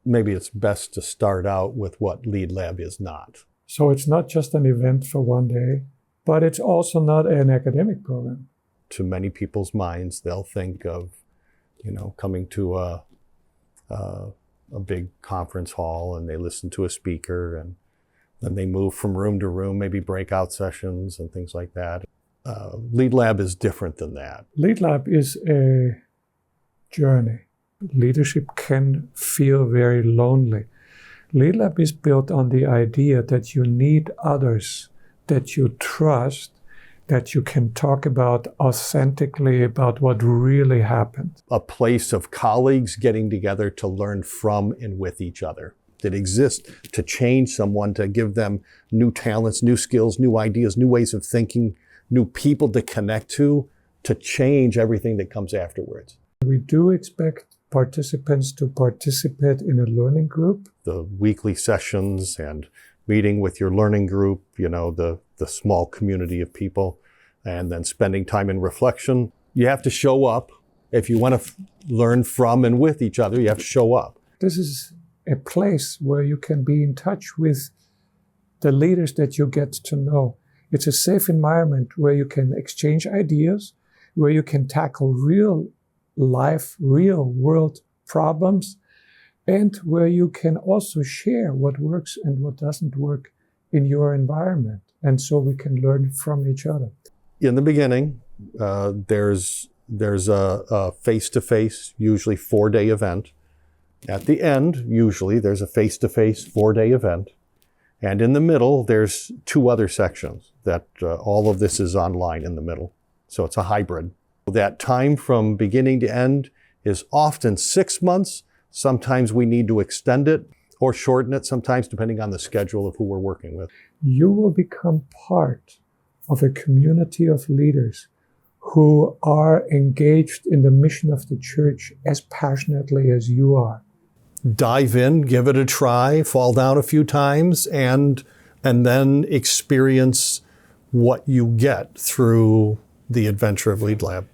maybe it's best to start out with what LeadLab is not. So it's not just an event for one day, but it's also not an academic program. To many people's minds, they'll think of, coming to a big conference hall and they listen to a speaker and then they move from room to room, maybe breakout sessions and things like that. LeadLab is different than that. LeadLab is a journey. Leadership can feel very lonely. LeadLab is built on the idea that you need others that you trust, that you can talk about authentically about what really happened. A place of colleagues getting together to learn from and with each other, that exists to change someone, to give them new talents, new skills, new ideas, new ways of thinking, new people to connect to change everything that comes afterwards. We do expect participants to participate in a learning group. The weekly sessions and meeting with your learning group, the small community of people, and then spending time in reflection. You have to show up. If you want to learn from and with each other, you have to show up. This is a place where you can be in touch with the leaders that you get to know. It's a safe environment where you can exchange ideas, where you can tackle real life, real world problems, and where you can also share what works and what doesn't work in your environment. And so we can learn from each other. In the beginning, there's a face-to-face, usually 4-day event. At the end, usually there's a face-to-face 4-day event. And in the middle, there's 2 other sections that all of this is online in the middle. So it's a hybrid. That time from beginning to end is often 6 months. Sometimes we need to extend it or shorten it, sometimes depending on the schedule of who we're working with. You will become part of a community of leaders who are engaged in the mission of the church as passionately as you are. Dive in, give it a try, fall down a few times, and then experience what you get through the adventure of LeadLab.